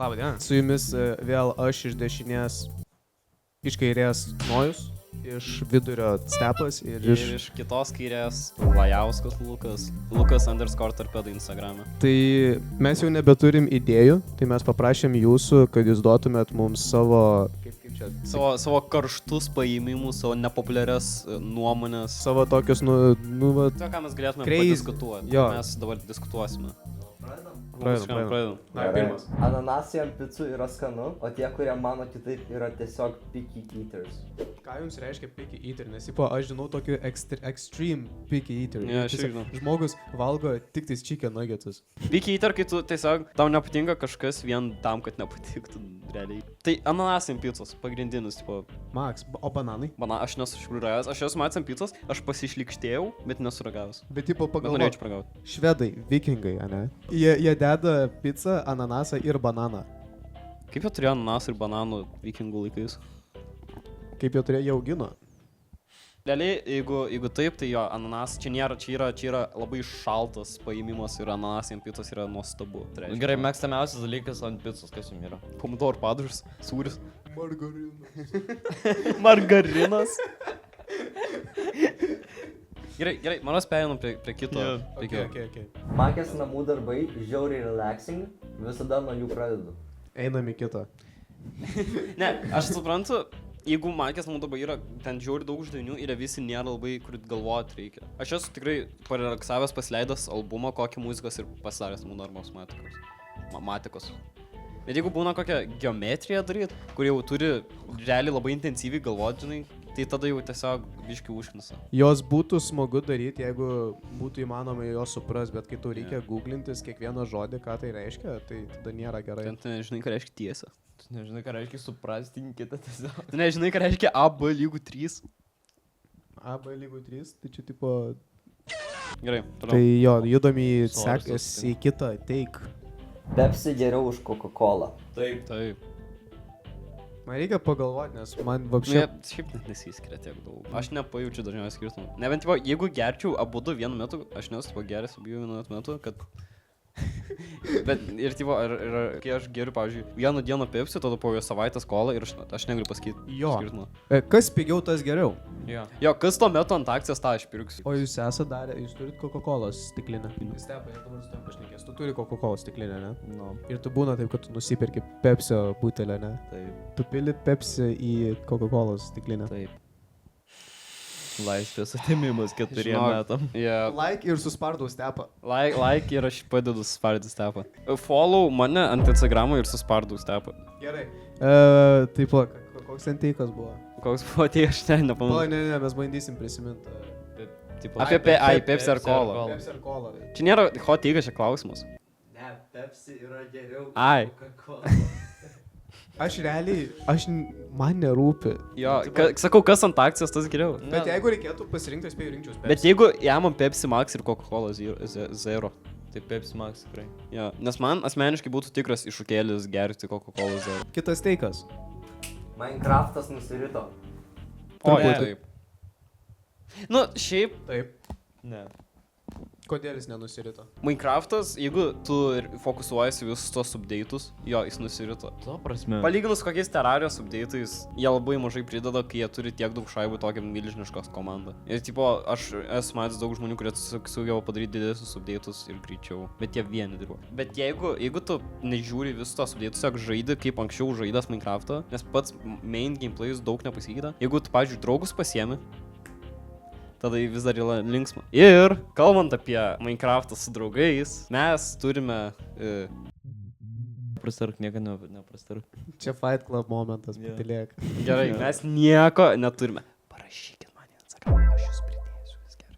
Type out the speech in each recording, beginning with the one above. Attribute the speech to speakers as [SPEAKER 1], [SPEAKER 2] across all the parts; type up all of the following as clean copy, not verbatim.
[SPEAKER 1] Labą dieną. Su jumis vėl aš iš dešinės, iš kairės Nojus, iš vidurio Stepas ir
[SPEAKER 2] iš kitos kairės Lajauskas Lukas _ torpedai Instagram'e.
[SPEAKER 1] Tai mes jau nebeturim idėjų, tai mes paprašėm jūsų, kad jūs duotumėt mums savo...
[SPEAKER 2] Savo karštus paėmimus, savo nepopuliarias nuomonės.
[SPEAKER 1] Savo tokius,
[SPEAKER 2] Tai ką mes galėtume padiskutuoti.
[SPEAKER 1] Jo.
[SPEAKER 2] Mes dabar diskutuosime.
[SPEAKER 1] Pradedam. Na, pirmas.
[SPEAKER 3] Ananasai ant picų yra skanu, o tie, kurie mano kitaip, yra tiesiog picky eaters.
[SPEAKER 1] Ką jums reiškia picky eater? Nes aš žinau tokį extreme picky eater.
[SPEAKER 2] Ne, aš
[SPEAKER 1] Tiesiog
[SPEAKER 2] žinau.
[SPEAKER 1] Žmogus valgo tik tais chicken nuggetsus.
[SPEAKER 2] Picky eater, kai tu tiesiog tau nepatinka kažkas vien tam, kad nepatiktų realiai. Tai ananasai ant picos, pagrindinis, tipo.
[SPEAKER 1] Max, o bananai?
[SPEAKER 2] Aš nesu iš tikrųjų ragavęs, aš esu matęs ant picos, aš pasišlikštėjau, bet nesu ragavęs.
[SPEAKER 1] Bet tipo
[SPEAKER 2] Bet
[SPEAKER 1] pagalvok,
[SPEAKER 2] norėčiau paragauti.
[SPEAKER 1] švedai, vikingai, ane? Jie deda pizzą, ananasą ir bananą.
[SPEAKER 2] Kaip jie turėjo ananasų ir bananų vikingų laikais?
[SPEAKER 1] Kaip jie turėjo, jie augino.
[SPEAKER 2] Realiai, jeigu taip, tai jo, ananas, čia yra labai šaltas paėmimas ir ananasai ant picos yra nuostabu. Tai reiškia,
[SPEAKER 4] Gerai, mėgstamiausias dalykas ant picos, kas jums yra?
[SPEAKER 2] pomidorų padažas, sūris.
[SPEAKER 1] Margarinas.
[SPEAKER 2] Margarinas. Gerai, manau spėjom prie kito. Prie kito.
[SPEAKER 1] Okay.
[SPEAKER 3] Makės namų darbai, žiauriai relaxing, visada nuo jų pradedu.
[SPEAKER 1] Einam į kitą.
[SPEAKER 2] Ne, aš suprantu, jeigu Makės namų darbai yra ten žiauriai daug uždavinių ir visi nėra labai, kur galvoti reikia. Aš esu tikrai parelaksavęs, pasileidęs albumą, kokį muzikos ir pasidaręs namų darbos matikos. Bet jeigu būna kokią geometriją daryti, kur jau turi realiai labai intensyviai galvoti, žinai, tai tada jau tiesiog biškiai užknisa.
[SPEAKER 1] Jos būtų smagu daryti, jeigu būtų įmanoma jos supras, bet kai tau reikia googlintis kiekvieną žodį, ką tai reiškia, tai tada nėra gerai.
[SPEAKER 2] Tu nežinai, ką reiškia tiesa.
[SPEAKER 4] Tu nežinai, ką reiškia suprastinkite tiesiog.
[SPEAKER 2] Tu nežinai, ką reiškia AB = 3.
[SPEAKER 1] AB = 3, tai čia tipo...
[SPEAKER 2] Gerai,
[SPEAKER 1] Tai
[SPEAKER 2] toliau.
[SPEAKER 1] jo, judam į
[SPEAKER 4] Sorsas,
[SPEAKER 1] į kitą take.
[SPEAKER 3] Pepsi geriau už Coca-Cola.
[SPEAKER 4] Taip.
[SPEAKER 2] Taip.
[SPEAKER 1] Man reikia pagalvoti, nes man
[SPEAKER 2] Nu,
[SPEAKER 1] vapšė...
[SPEAKER 2] jie šiaip net nesiskiria tiek daug. Aš nepajaučiu dažniausiai skirtumų. Nebent, tipo, jeigu gerčiau abudu vienu metu, aš nesu tipo geręs abiejų vienu metu, kad... Bet ir, tipo, kai aš geriu, pavyzdžiui, vieną dieną Pepsi, tada po savaitės kolą ir aš negaliu pasakyti
[SPEAKER 1] Jo.
[SPEAKER 2] skirtumą.
[SPEAKER 1] Kas pigiau, tas geriau.
[SPEAKER 4] Jo.
[SPEAKER 2] Jo, kas tuo metu ant akcijos, tą aš pirksiu.
[SPEAKER 1] O jūs esate darę, jūs turit Coca-Cola stiklinę. Stepai, dabar su tam pašnekės. Tu turi Coca-Cola stiklinę, ne?
[SPEAKER 4] No.
[SPEAKER 1] Ir tu būna taip, kad tu nusiperki Pepsio butelę, ne?
[SPEAKER 4] Taip.
[SPEAKER 1] Tu pili Pepsi į Coca-Cola stiklinę.
[SPEAKER 4] Taip. Laisvės atimimas 4
[SPEAKER 2] Žinok.
[SPEAKER 4] metam.
[SPEAKER 2] Yeah.
[SPEAKER 1] Like ir suspardau Stepą.
[SPEAKER 2] Like ir aš padedu suspardyti stepą. Follow mane ant Instagramo ir suspardau stepą.
[SPEAKER 1] Gerai. Taip, koks anteikas buvo?
[SPEAKER 2] Koks buvo tai, aš nepamenu.
[SPEAKER 1] Ne, mes bandysim prisiminti.
[SPEAKER 4] Tipo,
[SPEAKER 2] Apie Pepsi ar Cola.
[SPEAKER 1] Pepsi ar Cola.
[SPEAKER 2] Čia nėra hot take, čia klausimas.
[SPEAKER 3] Ne, Pepsi yra geriau už
[SPEAKER 2] Ai.
[SPEAKER 3] Coca-Cola.
[SPEAKER 1] Aš realiai, man nerūpi.
[SPEAKER 2] Jo, sakau, kas ant akcijos, tas geriau.
[SPEAKER 1] Bet jeigu reikėtų pasirinkti, aš spėjau rinkčiaus Pepsi.
[SPEAKER 2] Bet jeigu jamam Pepsi Max ir Coca-Cola Zero.
[SPEAKER 4] Tai Pepsi Max tikrai.
[SPEAKER 2] Jo, nes man asmeniškai būtų tikras iššūkėlis gerti Coca-Cola Zero.
[SPEAKER 1] Kitas teikas.
[SPEAKER 3] Minecraftas nusirito.
[SPEAKER 2] O,
[SPEAKER 1] Truputį.
[SPEAKER 2] taip. Nu, šiaip,
[SPEAKER 1] Taip.
[SPEAKER 4] Ne.
[SPEAKER 1] Kodėl jis nenusirito?
[SPEAKER 2] Minecraftas, jeigu tu fokusuojasi visus tos update'us, jo, jis nusirito.
[SPEAKER 4] Tuo prasme.
[SPEAKER 2] Palyginus kokiais Terrarijos update'ais, jie labai mažai prideda, kai jie turi tiek daug šaibų tokią milžiniškos komandą. Ir tipo, aš esu matęs daug žmonių, kurie sugeba padaryti didesnius update'us ir greičiau, bet jie vieni dirba. Bet jeigu tu nežiūri visus tos update'us, tiesiog žaidi kaip anksčiau žaidęs Minecraftą, nes pats main gameplay'us daug nepasikeitė. Jeigu tu, pavyzdžiui, draugus pasiemi, tada vis dar yra linksma. Ir, kalbant apie Minecraftą su draugais, mes turime...
[SPEAKER 4] Prastark, nieko neprastark.
[SPEAKER 1] Čia Fight Club momentas,
[SPEAKER 4] Jo.
[SPEAKER 1] patilėk.
[SPEAKER 2] Gerai, mes nieko neturime. Parašykit man į Instagram, aš jūs pridėsiu, vis gerai.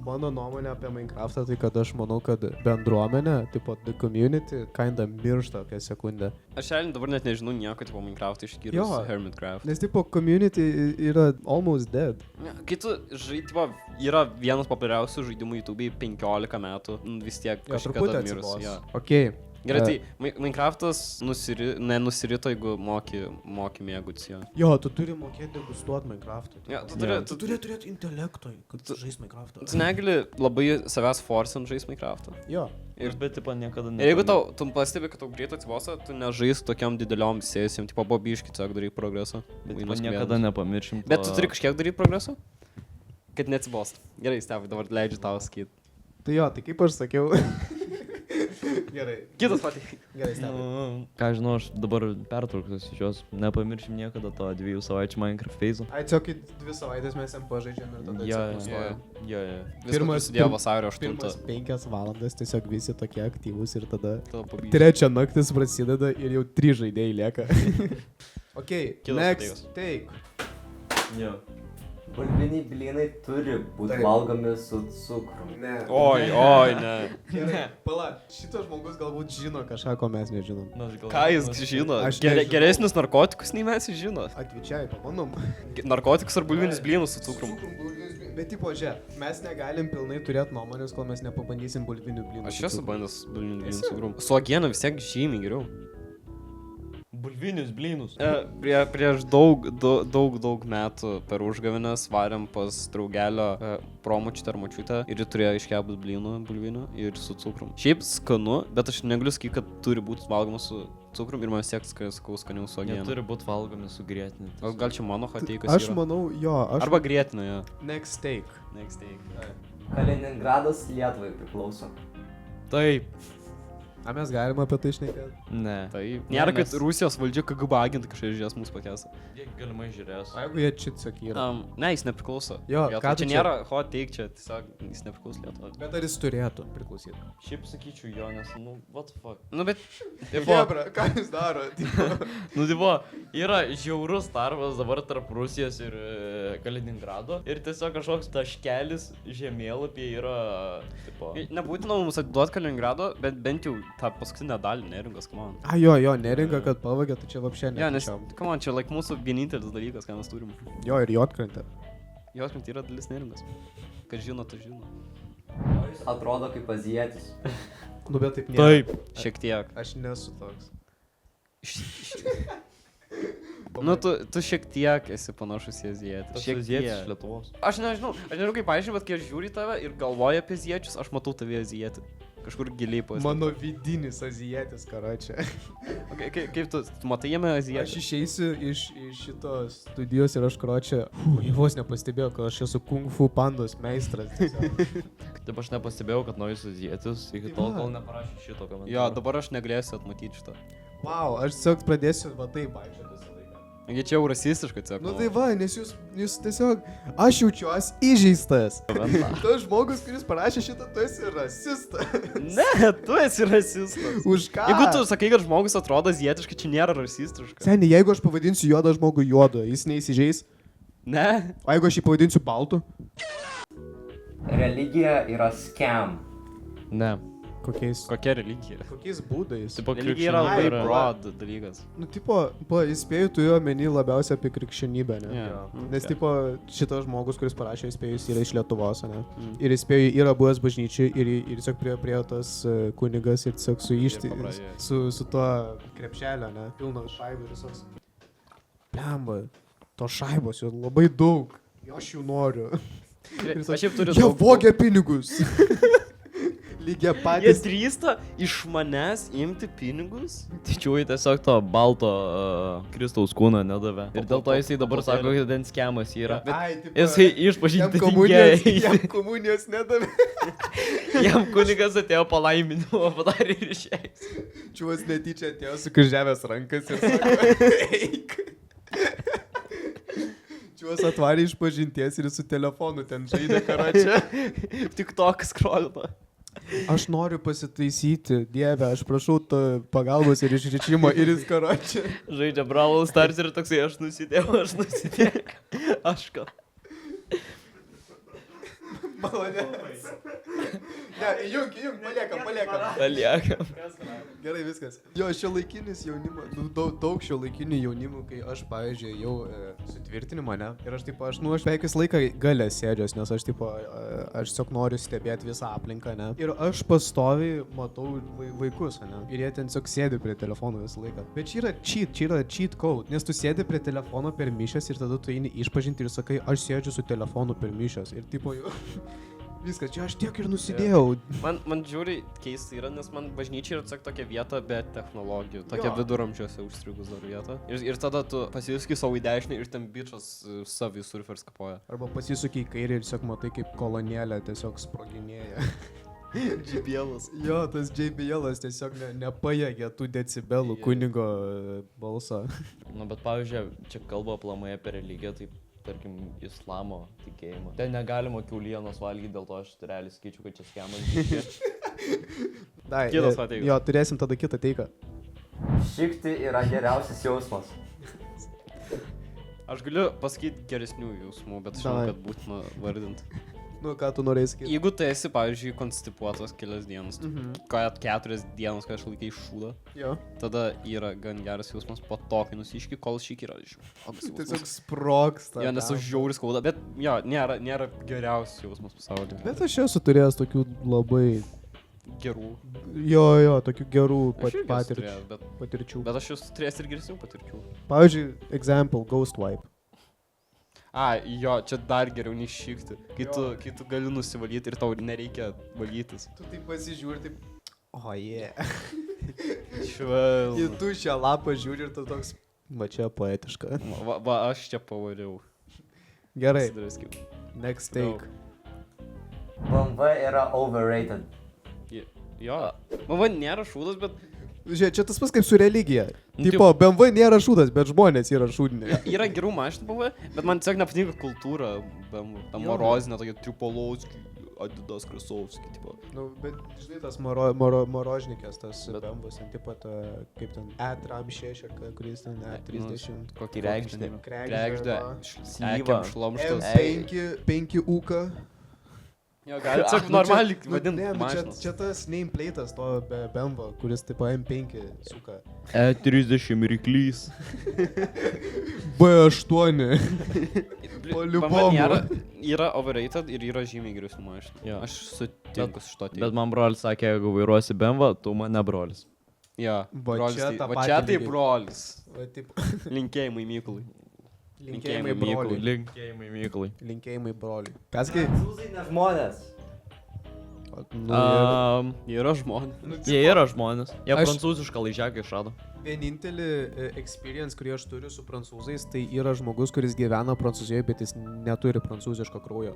[SPEAKER 1] Mano nuomonė apie Minecraftą, tai kad aš manau, kad bendruomenė, tipo the community, kinda miršta kokią sekundę.
[SPEAKER 2] Aš realiai dabar net nežinau nieko tipo Minecraft'ą išskyrus
[SPEAKER 1] Jo.
[SPEAKER 2] Hermitcraft.
[SPEAKER 1] Nes tipo community yra almost dead.
[SPEAKER 2] Kai tu tipo, yra vienas populiariausių žaidimų YouTube'ai 15 metų, vis tiek
[SPEAKER 1] Jo,
[SPEAKER 2] kažkada
[SPEAKER 1] truputį
[SPEAKER 2] mirus.
[SPEAKER 1] atsibos.
[SPEAKER 2] Jo.
[SPEAKER 1] Okei.
[SPEAKER 2] Gerai, tai Minecraft'as nenusirito, jeigu moki mėguts jo.
[SPEAKER 1] Jo, tu turi mokėti degustuoti Minecraft'ą.
[SPEAKER 2] Jo, tu
[SPEAKER 1] Tu turi turėti intelekto, kad žais Minecraft'ą.
[SPEAKER 2] Tu negali labai savęs forcint žais Minecraft'ą.
[SPEAKER 1] Jo.
[SPEAKER 4] Bet, tipo, niekada
[SPEAKER 2] Ir jeigu tu pastebi, kad tau greit atsibosta, tu nežais tokiam dideliom sesijom, tipo, bobiškai, tiesiog daryk progresą.
[SPEAKER 4] Bet
[SPEAKER 2] Mainus
[SPEAKER 4] niekada
[SPEAKER 2] gyvenimus.
[SPEAKER 4] nepamiršim.
[SPEAKER 2] Bet tu turi kažkiek daryti progresą? Kad neatsibost. Gerai, Stepai, dabar leidžiu tau sakyti.
[SPEAKER 1] Tai jo, tai kaip aš sakiau. Gerai.
[SPEAKER 2] Kitas patį.
[SPEAKER 1] Gerai, stebi.
[SPEAKER 4] Nu, ką žinau, aš dabar pertrauksiu iš jos. Nepamiršim niekada to 2 savaičių Minecraft phase'o.
[SPEAKER 1] Ai, tiesiog 2 savaitės mes jam pažaidžiam ir tada
[SPEAKER 4] Jo,
[SPEAKER 1] tiesiog nustoja.
[SPEAKER 4] jo.
[SPEAKER 2] Viskas prasidėjo vasario 8.
[SPEAKER 1] Pirmas 5 valandas tiesiog visi tokie aktyvūs ir tada
[SPEAKER 2] Tada pabyžiu.
[SPEAKER 1] 3 naktis prasideda ir jau 3 žaidėjai lieka. Ok,
[SPEAKER 2] Kitas
[SPEAKER 1] next take.
[SPEAKER 4] Jo.
[SPEAKER 3] Bulviniai blynai turi būti
[SPEAKER 1] Taip.
[SPEAKER 3] valgomi su cukrum.
[SPEAKER 1] Ne.
[SPEAKER 2] Oi, ne.
[SPEAKER 1] Gerai, pala, šitas žmogus galbūt žino kažką, ko mes nežinom.
[SPEAKER 2] Ką jis žino?
[SPEAKER 1] Aš nežinau.
[SPEAKER 2] Geresnius narkotikus nei mes jis žino.
[SPEAKER 1] Atvičiai, pabandom.
[SPEAKER 2] Narkotikus ar bulvinius blynus su cukrum.
[SPEAKER 1] Bet tipo, žiūrėk, mes negalim pilnai turėti nuomonės, kol mes nepabandysim bulvinių blynų.
[SPEAKER 2] Aš esu bandęs bulvinius blynus su cukrum. Su agiena vis tiek žymiai geriau.
[SPEAKER 4] Bulvinius blynus.
[SPEAKER 2] Prieš daug metų per užgavines varėm pas draugelio promočiutę ar močiutę ir ji turėjo iškepus blynų bulvinių ir su cukrum. Šiaip skanu, bet aš negaliu sakyti, kad turi būti valgomas su cukrum ir man vis tiek sakau skaniau su agiena.
[SPEAKER 4] Neturi būti valgomi su grietiniu.
[SPEAKER 2] Gal čia mano hateikas
[SPEAKER 1] Aš
[SPEAKER 2] yra?
[SPEAKER 1] manau, jo, aš...
[SPEAKER 2] Arba grėtina, jo.
[SPEAKER 1] Next take.
[SPEAKER 2] Next take.
[SPEAKER 3] Kaliningradas Lietuvai priklauso.
[SPEAKER 4] Taip.
[SPEAKER 1] A mes galim apie tai šnekėti?
[SPEAKER 4] Ne.
[SPEAKER 2] Tai nėra, kad
[SPEAKER 4] nes-
[SPEAKER 2] Rusijos valdžia KGB agentai kažkaip žiūrės mūsų pakesą.
[SPEAKER 4] Jie galimai žiūrės.
[SPEAKER 1] O jeigu jie čia sakyra?
[SPEAKER 2] Ne, jis nepriklauso.
[SPEAKER 1] Jo,
[SPEAKER 2] Lietuvai.
[SPEAKER 1] ką tu
[SPEAKER 2] Čia
[SPEAKER 1] čia-
[SPEAKER 2] nėra hot take, čia tiesiog jis nepriklauso Lietuvai.
[SPEAKER 1] Bet ar jis turėtų priklausyti?
[SPEAKER 4] Šiaip sakyčiau jo, nes, nu, what the fuck.
[SPEAKER 2] Nu, bet...
[SPEAKER 1] Hebra, ką jis daro?
[SPEAKER 4] Nu, tipo, yra žiaurus tarpas dabar tarp Rusijos ir Kaliningrado. Ir tiesiog kažkoks taškelis žemėlapyje yra, tipo...
[SPEAKER 2] Nebūtina mums atiduoti Kaliningrado, bet bent jau tą paskutinę dalį neringos, come on.
[SPEAKER 1] A, jo, neringa, kad pavagė, tai čia vapšė
[SPEAKER 2] Jo, nes,
[SPEAKER 1] netyčiom.
[SPEAKER 2] come on, čia like mūsų vienintelis dalykas, ką mes turim.
[SPEAKER 1] Jo, ir jotkrantė.
[SPEAKER 2] Jos mint yra dalis neringos. Kad žino, tai žino.
[SPEAKER 3] Jis atrodo kaip azijietis.
[SPEAKER 1] Nu, bet taip nėra.
[SPEAKER 2] Šiek tiek.
[SPEAKER 1] Aš nesu toks.
[SPEAKER 2] Nu, tu šiek tiek esi panašus į azijietį.
[SPEAKER 4] Šiek tiek iš Lietuvos.
[SPEAKER 2] Aš nežinau kaip paaiškinti, bet kai aš žiūriu į tave ir galvoju apie azijiečius, aš matau tave azijietį. Kažkur giliai pasiekti.
[SPEAKER 1] Mano vidinis azijietis, karočią.
[SPEAKER 2] Kaip tu matai jame
[SPEAKER 1] Aš
[SPEAKER 2] azijietį?
[SPEAKER 1] išeisiu iš šitos studijos ir aš, karočią, vos nepastebėjau, kad aš esu kung fu pandos meistras. tiesiog.
[SPEAKER 4] Taip aš nepastebėjau, kad naujus azijietis iki tol,
[SPEAKER 1] Va.
[SPEAKER 4] kol neparašė šito komentaro.
[SPEAKER 2] Jo, dabar aš negalėsiu atmatyti šitą.
[SPEAKER 1] Wow, aš tiesiog pradėsiu va taip vaikščioti visą laiką.
[SPEAKER 2] Jie čia jau rasistiškai tiesiog.
[SPEAKER 1] Nu tai va, nes jūs tiesiog, aš jaučiuosi įžeistas. Tas žmogus, kuris parašė šitą, tu esi rasistas.
[SPEAKER 2] Ne, tu esi rasistas.
[SPEAKER 1] Už ką?
[SPEAKER 2] Jeigu tu sakai, kad žmogus atrodo azijietiškai, čia nėra rasistiška.
[SPEAKER 1] Seniai, jeigu aš pavadinsiu juodą žmogų juodu, jis neįsižeis.
[SPEAKER 2] Ne.
[SPEAKER 1] O jeigu aš jį pavadinsiu baltu?
[SPEAKER 3] Religija yra scam.
[SPEAKER 4] Ne.
[SPEAKER 2] Kokia religija?
[SPEAKER 1] Kokiais būdais?
[SPEAKER 4] Tipo
[SPEAKER 2] Religija yra
[SPEAKER 4] krikščionybė
[SPEAKER 2] labai broad dalykas.
[SPEAKER 1] Nu, tipo, įspėju, tu jo omeny labiausiai apie krikščionybę, ne?
[SPEAKER 2] Jo.
[SPEAKER 1] Nes, tipo, šitas žmogus, kuris parašė įspėjus, yra iš Lietuvos, ne?
[SPEAKER 2] Mm.
[SPEAKER 1] Ir įspėjus yra buvęs bažnyčiai ir tiesiog prie tas kunigas ir tiesiog
[SPEAKER 2] paprašė.
[SPEAKER 1] su tuo krepšelio, ne? Pilno šaibų visos. Blemba, to šaibos jau labai daug. Aš jų noriu.
[SPEAKER 2] Aš šiaip turiu
[SPEAKER 1] Jie
[SPEAKER 2] daug-
[SPEAKER 1] vogia pinigus. Lygia
[SPEAKER 2] Jie
[SPEAKER 1] patys.
[SPEAKER 2] drįsta iš manęs imti pinigus?
[SPEAKER 4] Tyčiuoji tiesiog to balto Kristaus kūną nedavė. Ir dėl to jisai dabar sako, kad ten skemas yra.
[SPEAKER 1] Ai, tipo,
[SPEAKER 4] Jisai
[SPEAKER 1] jam
[SPEAKER 4] išpažinti
[SPEAKER 1] komunijos,
[SPEAKER 4] tikėjai.
[SPEAKER 1] jam komunijos nedavė.
[SPEAKER 4] Jam kunigas atėjo palaiminimo, padarė ir išeis.
[SPEAKER 1] Čiūvas netyčia atėjo sukryžiavęs rankas ir sako, eik. Čiūvas atvarė iš pažinties ir su telefonu ten žaidė karačią.
[SPEAKER 2] Tik toks skrolina.
[SPEAKER 1] Aš noriu pasitaisyti, dieve, aš prašau pagalbos ir išričimo ir jis karačią.
[SPEAKER 4] Žaidžia Brawl Stars ir toksai, aš nusidėjau. Aš ką.
[SPEAKER 1] Malonės. Ne, įjunk, paliekam.
[SPEAKER 4] Paliekam.
[SPEAKER 1] Gerai, viskas. Jo, šiuolaikinis jaunimas, daug šiuolaikinių jaunimų, kai aš, pavyzdžiui, jau sutvirtinimą, ne? Ir aš, tipo, aš beveik visą laiką galę sėdžios, nes aš, tipo, aš tiesiog noriu stebėti visą aplinką, ne? Ir aš pastoviai matau vaikus, ne? Ir jie ten tiesiog sėdi prie telefono visą laiką. Bet čia yra cheat code, nes tu sėdi prie telefono per mišias ir tada tu eini išpažinti ir sakai, aš sėdžiu su telefonu per mišias. Ir, tipo, Viskas, čia aš tiek ir nusidėjau.
[SPEAKER 2] Man žiūri keista yra, nes man bažnyčia yra tiesiog tokia vieta be technologijų. Tokia
[SPEAKER 1] Jo.
[SPEAKER 2] viduramžiuose užstrigus dar vieta. Ir tada tu pasisuki savo į dešinę ir ten bičas savį surfers kapoja.
[SPEAKER 1] Arba pasisukiai į kairę ir tiesiog matai, kaip kolonėlė tiesiog sproginėja.
[SPEAKER 2] JBL'as.
[SPEAKER 1] Jo, tas JBL'as tiesiog nepajėgia tų decibelų kunigo balsą.
[SPEAKER 4] Nu, bet pavyzdžiui, čia kalba aplamai apie religiją, tai tarkim, islamo tikėjimą. Ten negalima kiaulienos valgyti, dėl to aš realiai skaičiu, kad čia skemas.
[SPEAKER 1] Dai,
[SPEAKER 2] Kitas ateikas.
[SPEAKER 1] Jo, turėsim tada kitą teiką.
[SPEAKER 3] Šikti yra geriausias jausmas.
[SPEAKER 2] Aš galiu pasakyti geresnių jausmų, bet žinau,
[SPEAKER 1] Davai.
[SPEAKER 2] kad būtina vardinti.
[SPEAKER 1] Nu, ką tu norėjai sakyti?
[SPEAKER 2] Jeigu tu esi, pavyzdžiui, konstipuotas kelias dienas, kad 4 dienas, kai aš laikai šūdą,
[SPEAKER 1] Jo.
[SPEAKER 2] tada yra gan geras jausmas po to, kai nusiški, kol šik yra
[SPEAKER 1] Tiesiog sproksta.
[SPEAKER 2] Jo, nes aš žiauriai skauda, bet jo, nėra geriausias jausmas pasaulyje.
[SPEAKER 1] Bet aš esu turėjęs tokių labai...
[SPEAKER 2] Gerų.
[SPEAKER 1] Jo, tokių gerų
[SPEAKER 2] Aš irgi esu
[SPEAKER 1] patirčių.
[SPEAKER 2] turėjęs,
[SPEAKER 1] patirčių.
[SPEAKER 2] bet aš esu turėjęs ir geresnių patirčių.
[SPEAKER 1] Pavyzdžiui, example, Ghost Wipe.
[SPEAKER 2] Jo, čia dar geriau nei šikti. Kai tu gali nusivalyti ir tau nereikia valytis.
[SPEAKER 1] Tu taip pasižiūri, taip... O, jie.
[SPEAKER 2] Švel.
[SPEAKER 1] Į tuščią lapą žiūri ir tu toks... Va čia poetiška.
[SPEAKER 2] Va, aš čia pavariau.
[SPEAKER 1] Gerai,
[SPEAKER 2] Pasidraskyk.
[SPEAKER 1] next take.
[SPEAKER 3] BMW yra overrated.
[SPEAKER 2] Jo. Man nėra šūdas, bet
[SPEAKER 1] Žiūrėk, čia tas pats kaip su religija.
[SPEAKER 2] Nu,
[SPEAKER 1] Tipo, BMW nėra šūdas, bet žmonės yra šūdiniai.
[SPEAKER 2] yra gerų mašinų BMW, bet man tiesiog nepatinka kultūra BMW. Ta
[SPEAKER 1] Jo.
[SPEAKER 2] morozinė, tokia Tripolovski, Adidas Krasovski, tipo.
[SPEAKER 1] Nu, bet žinai, tas morožnikės, tas
[SPEAKER 2] Bet-
[SPEAKER 1] BMWs, ten tipo, kaip ten E36, kuris ten E30.
[SPEAKER 2] Kokį
[SPEAKER 4] Kregždė.
[SPEAKER 2] Kregždė.
[SPEAKER 4] Slyva.
[SPEAKER 2] Ekiam šlamštas.
[SPEAKER 1] M5 ūka.
[SPEAKER 2] Jo, gali tiesiog normaliai vadinti
[SPEAKER 1] Ne, nu,
[SPEAKER 2] mašinas.
[SPEAKER 1] čia tas nameplate'as to BMW, kuris tipo M5 suka.
[SPEAKER 4] E30 ryklys.
[SPEAKER 1] B8.
[SPEAKER 2] BMW
[SPEAKER 1] Poliubomu.
[SPEAKER 2] yra overrated ir yra žymiai geresnių mašinų.
[SPEAKER 4] Jo.
[SPEAKER 2] Aš sutinku su to
[SPEAKER 4] Bet man brolis sakė, jeigu vairuosi BMW, tu mane brolis.
[SPEAKER 2] Jo,
[SPEAKER 1] Va
[SPEAKER 2] brolis
[SPEAKER 1] čia
[SPEAKER 2] tai-
[SPEAKER 1] tą
[SPEAKER 2] va
[SPEAKER 1] patį
[SPEAKER 2] čia tai
[SPEAKER 1] lygiai.
[SPEAKER 2] brolis.
[SPEAKER 1] Va, taip.
[SPEAKER 2] Linkėjimai Mykolui.
[SPEAKER 1] Linkėjimai
[SPEAKER 2] Linkėjimai
[SPEAKER 1] broliui.
[SPEAKER 4] Linkėjimai Mykolai.
[SPEAKER 1] Linkėjimai broliui. Ką sakai?
[SPEAKER 3] Prancūzai ne žmonės.
[SPEAKER 1] Nu,
[SPEAKER 2] Yra žmonės.
[SPEAKER 4] Jie yra žmonės. Jie
[SPEAKER 1] Aš-
[SPEAKER 4] prancūzišką laižeką išrado.
[SPEAKER 1] vienintelį experience, kurį aš turiu su prancūzais, tai yra žmogus, kuris gyvena Prancūzijoje, bet jis neturi prancūziško kraujo.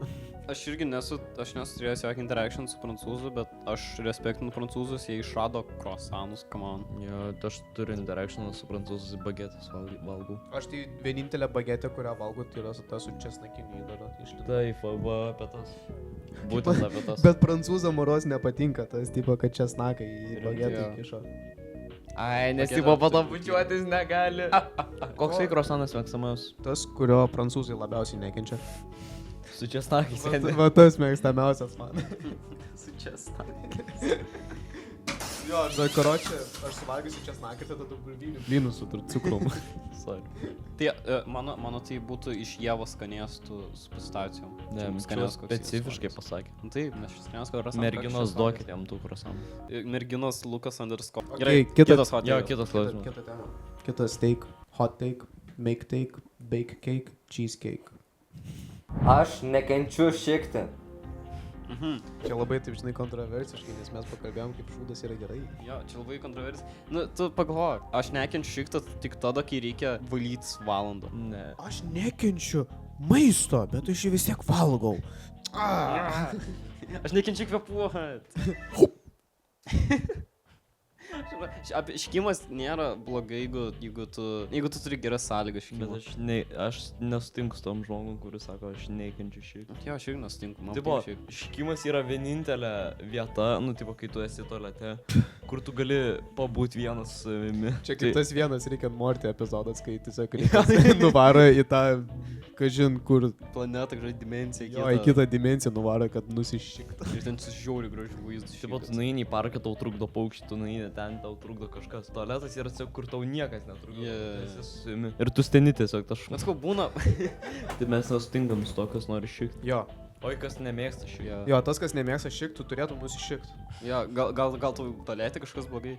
[SPEAKER 2] Aš irgi nesu turėjęs jokį interaction su prancūzu, bet aš respektinu prancūzus, jie išrado croissantus, come on.
[SPEAKER 4] Jo, aš turiu interakcioną su prancūzais bagetės valgau.
[SPEAKER 1] Aš tai vienintelė bagetė, kurią valgo, tai yra ta su česnakiniu įdaru.
[SPEAKER 4] Taip, va apie tas. Būtent apie tas.
[SPEAKER 1] Bet prancūzam moros nepatinka tas, tipo, kad česnakai į bagetą
[SPEAKER 2] Jo.
[SPEAKER 1] įkišo.
[SPEAKER 4] Ai, nes
[SPEAKER 2] Tokie
[SPEAKER 4] tipo
[SPEAKER 2] dar
[SPEAKER 4] po to
[SPEAKER 2] turbūt
[SPEAKER 4] bučiuotis negali. Koks croissantas mėgstamiausias?
[SPEAKER 1] Tas, kurio prancūzai labiausiai nekenčia.
[SPEAKER 4] Su česnakais.
[SPEAKER 1] Va tas mėgstamiausias man.
[SPEAKER 2] Su česnakais.
[SPEAKER 1] Jo, žinai, karočią, aš suvalgysiu česnaką ir tada bulvinių blynų su cukrum.
[SPEAKER 2] Tai mano tai būtų iš Ievos skanėstų su pistacijom.
[SPEAKER 4] Ne,
[SPEAKER 2] Čia
[SPEAKER 4] čia
[SPEAKER 2] skanės koks
[SPEAKER 4] specifiškai
[SPEAKER 2] skonis.
[SPEAKER 4] pasakė.
[SPEAKER 2] Nu taip, nes šis skanės croissant.
[SPEAKER 4] Merginos duokit jam tų croissantų.
[SPEAKER 2] Merginos Lukas underscore.
[SPEAKER 1] Okay, kitas-
[SPEAKER 2] hot
[SPEAKER 4] Jo,
[SPEAKER 2] takes.
[SPEAKER 4] kitas klausimas.
[SPEAKER 1] Kita tema. Kitas take, hot take, make take, bake cake, cheesecake.
[SPEAKER 3] Aš nekenčiu šikti.
[SPEAKER 1] Čia labai taip, žinai, kontroversiškai, nes mes pakalbėjom, kaip šūdas yra gerai.
[SPEAKER 2] Jo, čia labai kontroversija. Nu, tu pagalvok, aš nekenčiu šiktą tik tada, kai reikia valytis valandą.
[SPEAKER 4] Ne.
[SPEAKER 1] Aš nekenčiu maisto, bet aš jį vis tiek valgau.
[SPEAKER 2] Aš nekenčiu kvepuot. Škimas nėra blogai, jeigu tu turi geras sąlygas
[SPEAKER 4] Bet
[SPEAKER 2] škimui.
[SPEAKER 4] aš nesutinku su tom žmogum, kuris sako, aš nekenčiu šį.
[SPEAKER 2] Jo, aš irgi nesutinku, man
[SPEAKER 4] Tipo,
[SPEAKER 2] patinka šiaip.
[SPEAKER 4] škimas yra vienintelė vieta, nu, tipo, kai tu esi tualete, kur tu gali pabūti vienas su savimi.
[SPEAKER 1] Čia kaip tas vienas Rick and Morty epizodas, kai tiesiog Rickas nuvaro į tą, kažin kur,
[SPEAKER 2] Planeta, kažkokia dimensija.
[SPEAKER 1] jo, į kitą dimensiją nuvaro, kad nusišikta.
[SPEAKER 2] Ir ten sužiauri gražių vaizdų.
[SPEAKER 4] Tipo, tu nueini į parką, tau trukdo paukštį, tu nueini ten, tau trukdo kažkas. Tualetas yra tiesiog, kur tau niekas netrukdo.
[SPEAKER 2] Jo.
[SPEAKER 4] Tu esi su savimi. Ir tu steni tiesiog tas
[SPEAKER 2] Mes
[SPEAKER 4] šumas.
[SPEAKER 2] ko būna.
[SPEAKER 4] Tai mes nesutinkam su to, kas nori šikti.
[SPEAKER 1] Jo,
[SPEAKER 4] Oi, kas nemėgsta šį.
[SPEAKER 2] Jo,
[SPEAKER 1] jo, tas, kas nemėgsta šikti, turėtų nusišikti.
[SPEAKER 2] jo, gal tu tolėti kažkas blogai.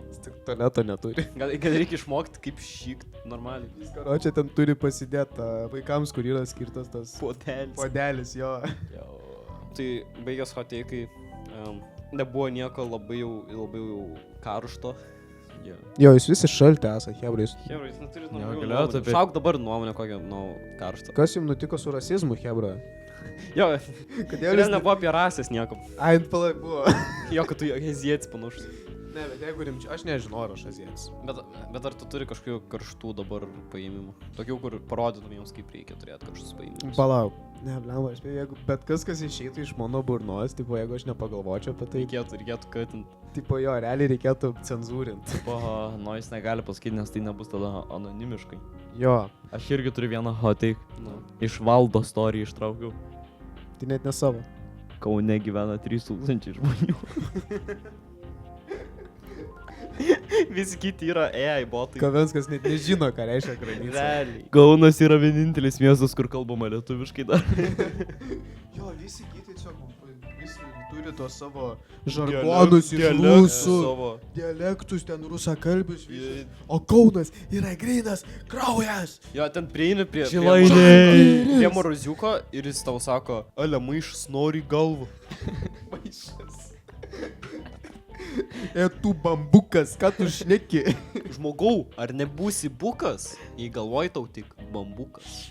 [SPEAKER 1] Jis tik tualeto neturi.
[SPEAKER 2] Gal reikia išmokti, kaip šikt normaliai.
[SPEAKER 1] O čia ten turi pasidėti vaikams, kur yra skirtas tas
[SPEAKER 2] Potelis.
[SPEAKER 1] podelis, jo.
[SPEAKER 4] Jo.
[SPEAKER 2] tai baigęs hoteikai, nebuvo nieko labai jau karšto. Yeah.
[SPEAKER 1] Jo, jūs visi šalti esate, hebra, jūs.
[SPEAKER 2] Hebra, jūs neturit
[SPEAKER 4] Jo,
[SPEAKER 2] nuomonę.
[SPEAKER 4] galėtų, bet-
[SPEAKER 2] Šauk dabar nuomonę kokią, karštą.
[SPEAKER 1] Kas jums nutiko su rasizmu, hebra?
[SPEAKER 2] Jo,
[SPEAKER 1] Kodėl
[SPEAKER 2] ir
[SPEAKER 1] jūs...
[SPEAKER 2] nebuvo apie rasės nieko.
[SPEAKER 1] Ai, palaik, buvo.
[SPEAKER 2] Jo, kad tu azijietis panašus.
[SPEAKER 1] Ne, bet jeigu rimčiau, aš nežinau, ar aš azijietis.
[SPEAKER 2] Bet ar tu turi kažkokių karštų dabar paėmimų? Tokių, kur parodytum jiems, kaip reikia turėti karštus paėmimus.
[SPEAKER 1] Palauk. Ne, blemba, aš jeigu bet kas išeitų iš mano burnos, tipo, jeigu aš nepagalvočiau apie tai,
[SPEAKER 2] Reikėtų katinti.
[SPEAKER 1] tipo, jo, realiai reikėtų cenzūrinti.
[SPEAKER 4] Nu, jis negali pasakyti, nes tai nebus tada anonimiškai.
[SPEAKER 1] Jo,
[SPEAKER 4] Aš irgi turiu vieną hotake.
[SPEAKER 2] Nu.
[SPEAKER 4] Iš Valdo story ištraukiau.
[SPEAKER 1] tai net ne savo.
[SPEAKER 4] Kaune gyvena 3000 žmonių.
[SPEAKER 2] Visi kiti yra AI botai.
[SPEAKER 1] Kavenskas net nežino, ką reiškia granica.
[SPEAKER 2] Realiai.
[SPEAKER 4] Kaunas yra vienintelis miestas, kur kalbama lietuviškai dar.
[SPEAKER 1] Jo, visi kiti tiesiog visi turi tos savo žargonus iš rusų,
[SPEAKER 2] Savo.
[SPEAKER 1] dialektus, ten rusakalbius, visi. O Kaunas yra grynas kraujas.
[SPEAKER 2] Jo, ten prieini prie
[SPEAKER 4] Šilainiai.
[SPEAKER 2] prie Moroziuko ir jis tau sako, ale maišas nori galvą.
[SPEAKER 1] Maišas. Tu bambukas, ką tu šneki?
[SPEAKER 2] Žmogau, ar nebūsi bukas, jei galvoj tau tik bambukas.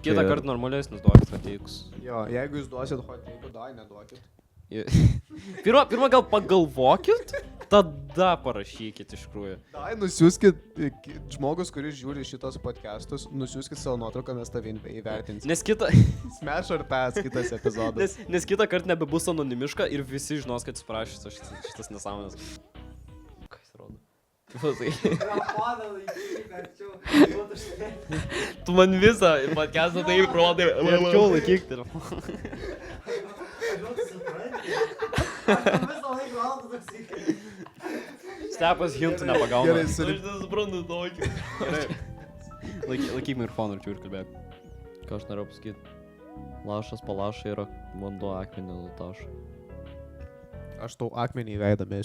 [SPEAKER 2] Kitą
[SPEAKER 4] Ir-
[SPEAKER 2] kartą normalesnis duokit ateikus.
[SPEAKER 1] Jo, jeigu jūs duosit hoteikų, dai neduokit.
[SPEAKER 2] Pirmą gal pagalvokit, tada parašykit iš tikrųjų.
[SPEAKER 1] Dai, nusiųskit, žmogus, kuris žiūri šitos podcastus, nusiųskit savo nuotrauką, mes tavį įvertinsim.
[SPEAKER 2] Nes kitą,
[SPEAKER 1] Smash or pass kitas epizodas.
[SPEAKER 2] nes kitą kartą nebebus anonimiška ir visi žinos, kad jis parašys šitas nesąmonės. Ką jis rodo?
[SPEAKER 4] Tu man visą podcastą taip rodai.
[SPEAKER 2] Arčiau laikyk telefoną. Stepas hintų nepagauna.
[SPEAKER 1] Gerai,
[SPEAKER 4] Aš nesuprantu tokį.
[SPEAKER 2] Gerai. Laikyk mikrofoną arčiau ir kalbėk.
[SPEAKER 4] Ką aš norėjau pasakyti? Lašas palašai yra vanduo akmenį nutašo.
[SPEAKER 1] Aš tau akmenį į veidą mėsiu.